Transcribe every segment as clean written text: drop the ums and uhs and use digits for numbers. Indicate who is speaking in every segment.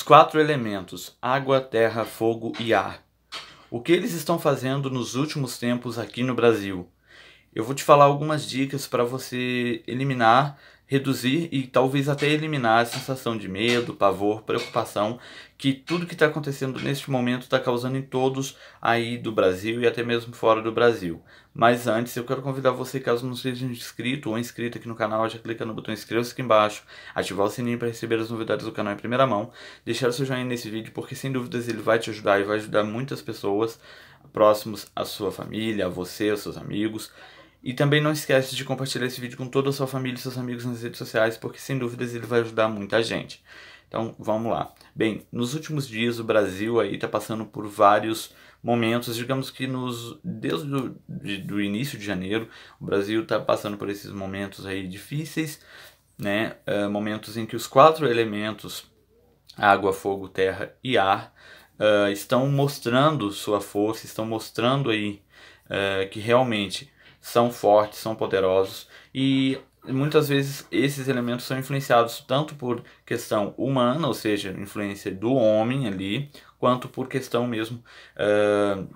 Speaker 1: Os 4 elementos: água, terra, fogo e ar. O que eles estão fazendo nos últimos tempos aqui no Brasil? Eu vou te falar algumas dicas para você eliminar, reduzir e talvez até eliminar a sensação de medo, pavor, preocupação que tudo que está acontecendo neste momento está causando em todos aí do Brasil e até mesmo fora do Brasil. Mas antes eu quero convidar você, caso não seja inscrito ou inscrito aqui no canal, já clica no botão inscreva-se aqui embaixo, ativar o sininho para receber as novidades do canal em primeira mão, deixar o seu joinha nesse vídeo porque sem dúvidas ele vai te ajudar e vai ajudar muitas pessoas próximos à sua família, a você, aos seus amigos. E também não esquece de compartilhar esse vídeo com toda a sua família e seus amigos nas redes sociais, porque sem dúvidas ele vai ajudar muita gente. Então vamos lá. Bem, nos últimos dias o Brasil aí está passando por vários momentos, digamos que desde do início de janeiro, o Brasil está passando por esses momentos aí difíceis, né? Momentos em que os 4 elementos, água, fogo, terra e ar, estão mostrando sua força, estão mostrando aí que realmente são fortes, são poderosos e muitas vezes esses elementos são influenciados tanto por questão humana, ou seja, influência do homem ali, quanto por questão mesmo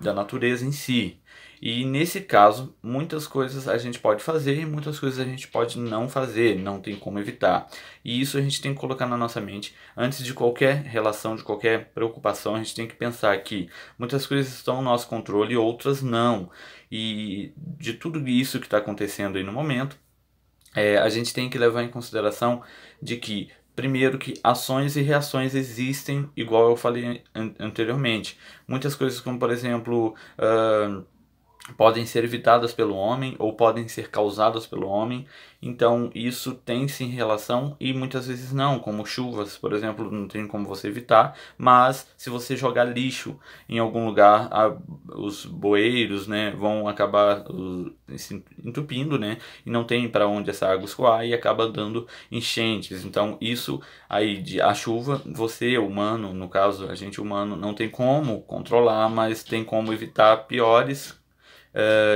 Speaker 1: da natureza em si. E nesse caso, muitas coisas a gente pode fazer e muitas coisas a gente pode não fazer, não tem como evitar. E isso a gente tem que colocar na nossa mente. Antes de qualquer relação, de qualquer preocupação, a gente tem que pensar que muitas coisas estão no nosso controle e outras não. E de tudo isso que está acontecendo aí no momento, a gente tem que levar em consideração de que, primeiro, que ações e reações existem, igual eu falei anteriormente. Muitas coisas como, por exemplo, podem ser evitadas pelo homem ou podem ser causadas pelo homem, então isso tem sim relação e muitas vezes não, como chuvas, por exemplo, não tem como você evitar, mas se você jogar lixo em algum lugar, os bueiros, né, vão acabar se entupindo, né, e não tem para onde essa água escoar e acaba dando enchentes. Então isso aí a chuva, você humano, no caso a gente humano, não tem como controlar, mas tem como evitar piores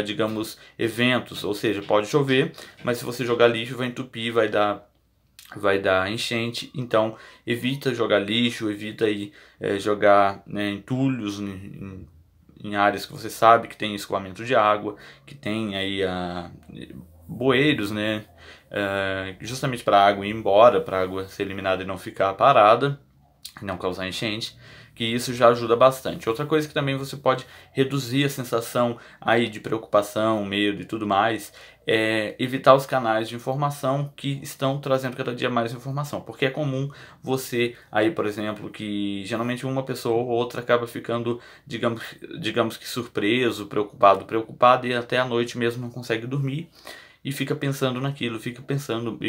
Speaker 1: digamos, eventos, ou seja, pode chover, mas se você jogar lixo vai entupir, vai dar enchente, então evita jogar lixo, evita aí, jogar, né, entulhos em áreas que você sabe que tem escoamento de água, que tem aí bueiros, né, justamente para a água ir embora, para a água ser eliminada e não ficar parada, não causar enchente, que isso já ajuda bastante. Outra coisa que também você pode reduzir a sensação aí de preocupação, medo e tudo mais, é evitar os canais de informação que estão trazendo cada dia mais informação, porque é comum você aí, por exemplo, que geralmente uma pessoa ou outra acaba ficando, digamos que surpreso, preocupado e até à noite mesmo não consegue dormir e fica pensando naquilo, fica pensando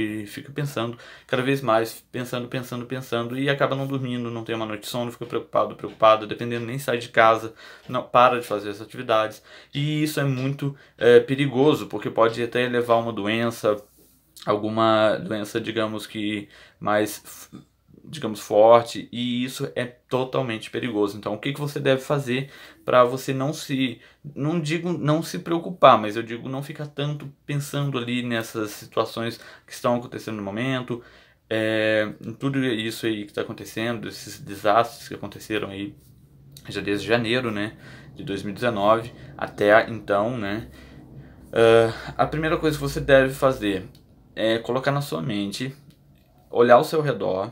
Speaker 1: cada vez mais, pensando e acaba não dormindo, não tem uma noite de sono, fica preocupado, dependendo, nem sai de casa, não para de fazer as atividades. E isso é muito perigoso, porque pode até levar a uma doença, alguma doença, digamos que mais forte, e isso é totalmente perigoso. Então, o que você deve fazer para você não digo não se preocupar, mas eu digo não ficar tanto pensando ali nessas situações que estão acontecendo no momento, em tudo isso aí que está acontecendo, esses desastres que aconteceram aí já desde janeiro, né, de 2019 até então, né. A primeira coisa que você deve fazer é colocar na sua mente, olhar ao seu redor,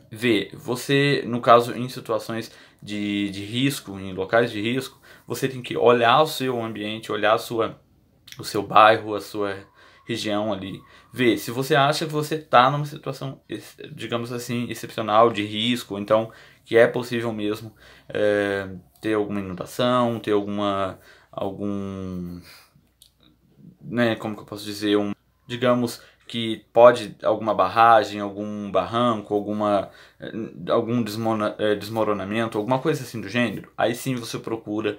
Speaker 1: ver, você, no caso, em situações de risco, em locais de risco, você tem que olhar o seu ambiente, olhar o seu bairro, a sua região ali, ver se você acha que você está numa situação, digamos assim, excepcional, de risco, então que é possível mesmo ter alguma inundação, ter algum, né, como que eu posso dizer, digamos que pode alguma barragem, algum barranco, algum desmoronamento, alguma coisa assim do gênero, aí sim você procura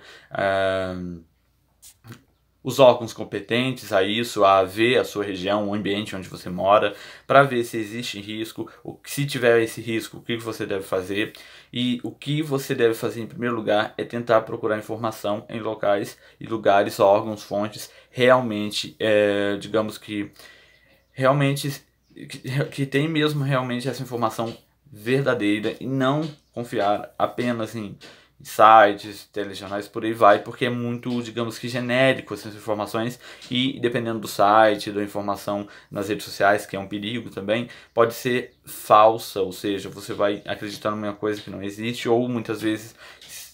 Speaker 1: os órgãos competentes a isso, a ver a sua região, o ambiente onde você mora, para ver se existe risco, se tiver esse risco, o que você deve fazer. E o que você deve fazer em primeiro lugar é tentar procurar informação em locais e lugares, órgãos, fontes, realmente, digamos que realmente que tem mesmo realmente essa informação verdadeira e não confiar apenas em sites, telejornais, por aí vai, porque é muito, digamos que genérico essas informações e dependendo do site, da informação nas redes sociais, que é um perigo também, pode ser falsa, ou seja, você vai acreditar numa coisa que não existe ou muitas vezes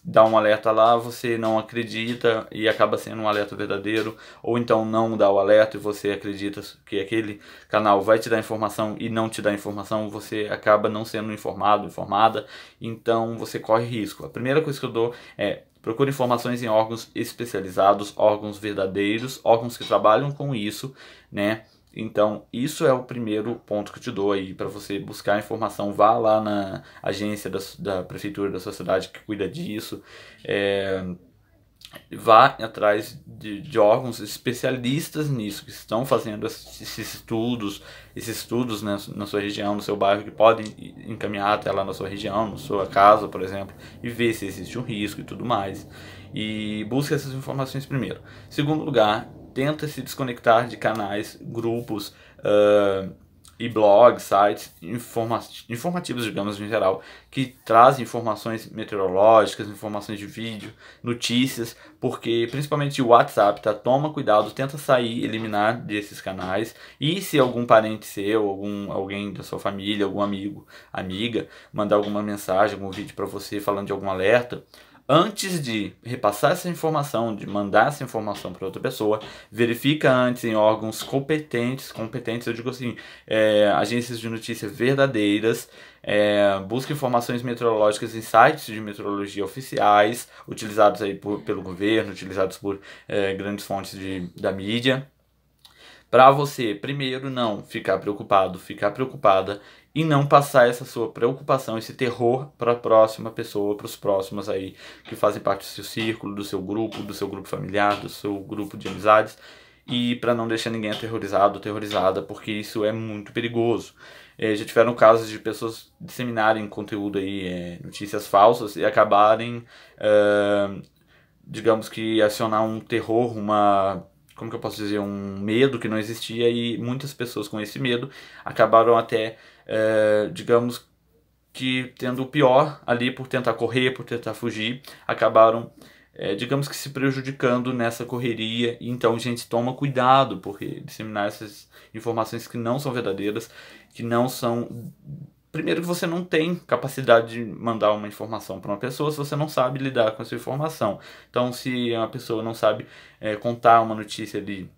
Speaker 1: dá um alerta lá, você não acredita e acaba sendo um alerta verdadeiro, ou então não dá o alerta e você acredita que aquele canal vai te dar informação e não te dá informação, você acaba não sendo informado, informada, então você corre risco. A primeira coisa que eu dou é: procure informações em órgãos especializados, órgãos verdadeiros, órgãos que trabalham com isso, né? Então, isso é o primeiro ponto que eu te dou aí para você buscar informação. Vá lá na agência da prefeitura da sua cidade que cuida disso. Vá atrás de órgãos especialistas nisso, que estão fazendo esses estudos né, na sua região, no seu bairro, que podem encaminhar até lá na sua região, na sua casa, por exemplo, e ver se existe um risco e tudo mais. E busque essas informações primeiro. Segundo lugar, tenta se desconectar de canais, grupos e blogs, sites informativos, digamos, em geral, que trazem informações meteorológicas, informações de vídeo, notícias, porque principalmente o WhatsApp, tá? Toma cuidado, tenta sair, eliminar desses canais, e se algum parente seu, alguém da sua família, algum amigo, amiga, mandar alguma mensagem, algum vídeo para você falando de algum alerta, antes de repassar essa informação, de mandar essa informação para outra pessoa, verifica antes em órgãos competentes, eu digo assim, agências de notícias verdadeiras, busca informações meteorológicas em sites de meteorologia oficiais, utilizados aí pelo governo, utilizados por grandes fontes da mídia, para você, primeiro, não ficar preocupado, ficar preocupada e não passar essa sua preocupação, esse terror para a próxima pessoa, para os próximos aí que fazem parte do seu círculo, do seu grupo familiar, do seu grupo de amizades, e para não deixar ninguém aterrorizado, aterrorizada, porque isso é muito perigoso. Já tiveram casos de pessoas disseminarem conteúdo aí, notícias falsas e acabarem, digamos que acionar um terror, como que eu posso dizer, um medo que não existia, e muitas pessoas com esse medo acabaram até, digamos que tendo o pior ali por tentar correr, por tentar fugir, acabaram, digamos que se prejudicando nessa correria. Então, gente, toma cuidado, porque disseminar essas informações que não são verdadeiras, que não são... Primeiro que você não tem capacidade de mandar uma informação para uma pessoa se você não sabe lidar com essa informação. Então, se uma pessoa não sabe contar uma notícia ali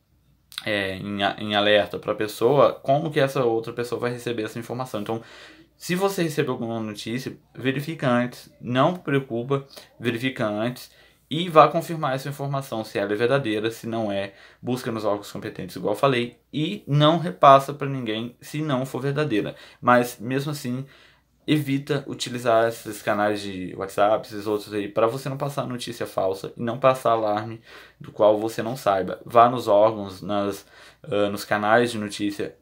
Speaker 1: em alerta para a pessoa, como que essa outra pessoa vai receber essa informação? Então, se você recebeu alguma notícia, verifica antes, não se preocupa, verifica antes e vá confirmar essa informação, se ela é verdadeira, se não é, busca nos órgãos competentes, igual eu falei, e não repassa para ninguém se não for verdadeira. Mas mesmo assim, evita utilizar esses canais de WhatsApp, esses outros aí, para você não passar notícia falsa e não passar alarme do qual você não saiba. Vá nos órgãos, nos canais de notícia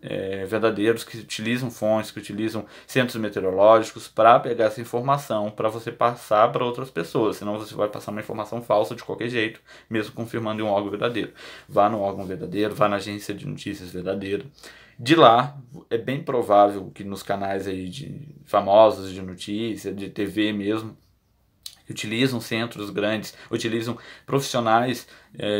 Speaker 1: verdadeiros, que utilizam fontes, que utilizam centros meteorológicos, para pegar essa informação, para você passar para outras pessoas. Senão você vai passar uma informação falsa de qualquer jeito, mesmo confirmando em um órgão verdadeiro. Vá no órgão verdadeiro, vá na agência de notícias verdadeira. De lá, é bem provável que nos canais aí famosos de notícia, de TV mesmo, que utilizam centros grandes, utilizam profissionais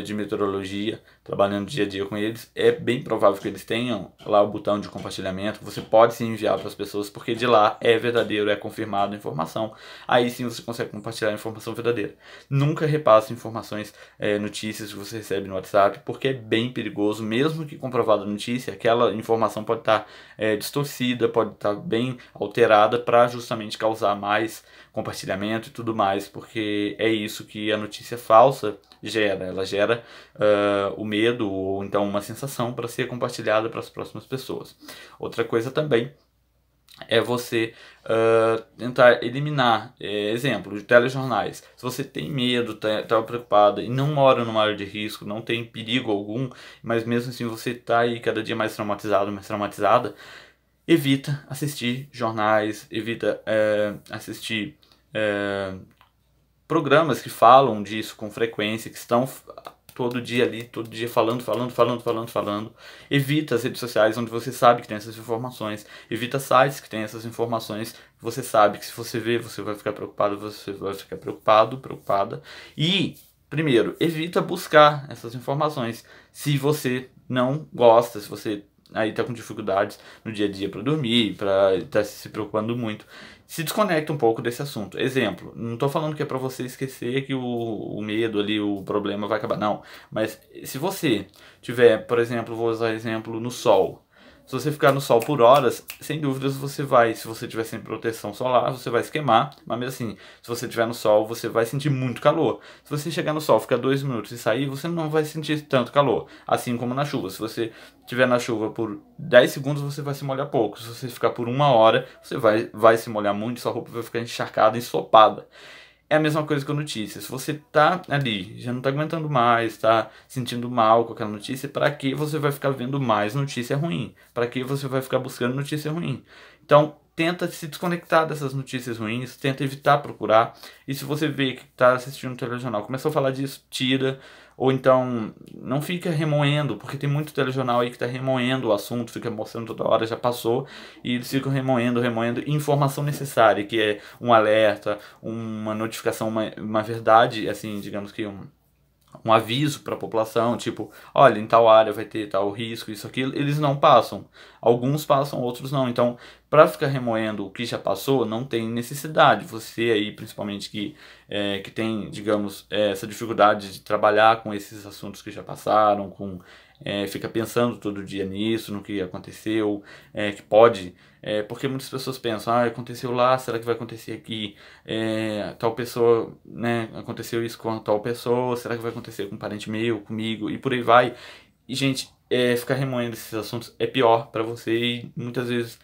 Speaker 1: de meteorologia, trabalhando dia a dia com eles, é bem provável que eles tenham lá o botão de compartilhamento, você pode se enviar para as pessoas, porque de lá é verdadeiro, é confirmado a informação, aí sim você consegue compartilhar a informação verdadeira. Nunca repasse informações, notícias que você recebe no WhatsApp, porque é bem perigoso, mesmo que comprovada a notícia, aquela informação pode estar distorcida, pode estar bem alterada para justamente causar mais compartilhamento e tudo mais, porque é isso que a notícia falsa gera. Ela gera o medo ou então uma sensação para ser compartilhada para as próximas pessoas. Outra coisa também é você tentar eliminar, exemplo, de telejornais. Se você tem medo, tá preocupada e não mora numa área de risco, não tem perigo algum, mas mesmo assim você está aí cada dia mais traumatizado, mais traumatizada, evita assistir jornais, evita assistir programas que falam disso com frequência, que estão todo dia ali, todo dia falando. Evita as redes sociais onde você sabe que tem essas informações. Evita sites que tem essas informações. Você sabe que se você ver, você vai ficar preocupado, você vai ficar preocupada. E, primeiro, evita buscar essas informações. Se você não gosta, se você aí tá com dificuldades no dia a dia para dormir, para estar se preocupando muito, se desconecta um pouco desse assunto. Exemplo, não tô falando que é para você esquecer que o medo ali, o problema vai acabar, não. Mas se você tiver, por exemplo, vou usar exemplo no sol. Se você ficar no sol por horas, sem dúvidas você vai, se você tiver sem proteção solar, você vai se queimar, mas mesmo assim, se você estiver no sol, você vai sentir muito calor. Se você chegar no sol, ficar 2 minutos e sair, você não vai sentir tanto calor, assim como na chuva. Se você estiver na chuva por 10 segundos, você vai se molhar pouco. Se você ficar por 1 hora, você vai se molhar muito, sua roupa vai ficar encharcada, ensopada. É a mesma coisa com a notícia. Se você tá ali, já não tá aguentando mais, tá sentindo mal com aquela notícia, para que você vai ficar vendo mais notícia ruim? Para que você vai ficar buscando notícia ruim? Então, tenta se desconectar dessas notícias ruins, tenta evitar procurar. E se você vê que tá assistindo um telejornal, começou a falar disso, tira. Ou então, não fica remoendo, porque tem muito telejornal aí que tá remoendo o assunto, fica mostrando toda hora, já passou, e eles ficam remoendo informação necessária, que é um alerta, uma notificação, uma verdade, assim, digamos que um aviso para a população, tipo, olha, em tal área vai ter tal risco, isso, aquilo, eles não passam. Alguns passam, outros não. Então, para ficar remoendo o que já passou, não tem necessidade. Você aí, principalmente, que tem, digamos, essa dificuldade de trabalhar com esses assuntos que já passaram, fica pensando todo dia nisso, no que aconteceu, que pode... porque muitas pessoas pensam, aconteceu lá, será que vai acontecer aqui? Tal pessoa, né, aconteceu isso com tal pessoa, será que vai acontecer com um parente meu, comigo, e por aí vai. E, gente, ficar remoendo esses assuntos é pior pra você e muitas vezes,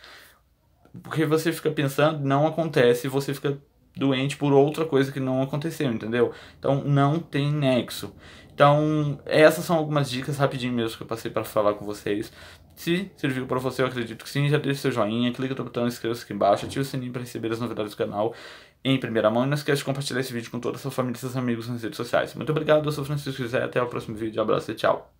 Speaker 1: porque você fica pensando, não acontece, e você fica doente por outra coisa que não aconteceu, entendeu? Então, não tem nexo. Então, essas são algumas dicas rapidinho mesmo que eu passei para falar com vocês. Se serviu para você, eu acredito que sim. Já deixa seu joinha, clica no botão inscreva-se aqui embaixo, ativa o sininho para receber as novidades do canal em primeira mão. E não esquece de compartilhar esse vídeo com toda a sua família e seus amigos nas redes sociais. Muito obrigado, eu sou o Francisco José, até o próximo vídeo, abraço e tchau.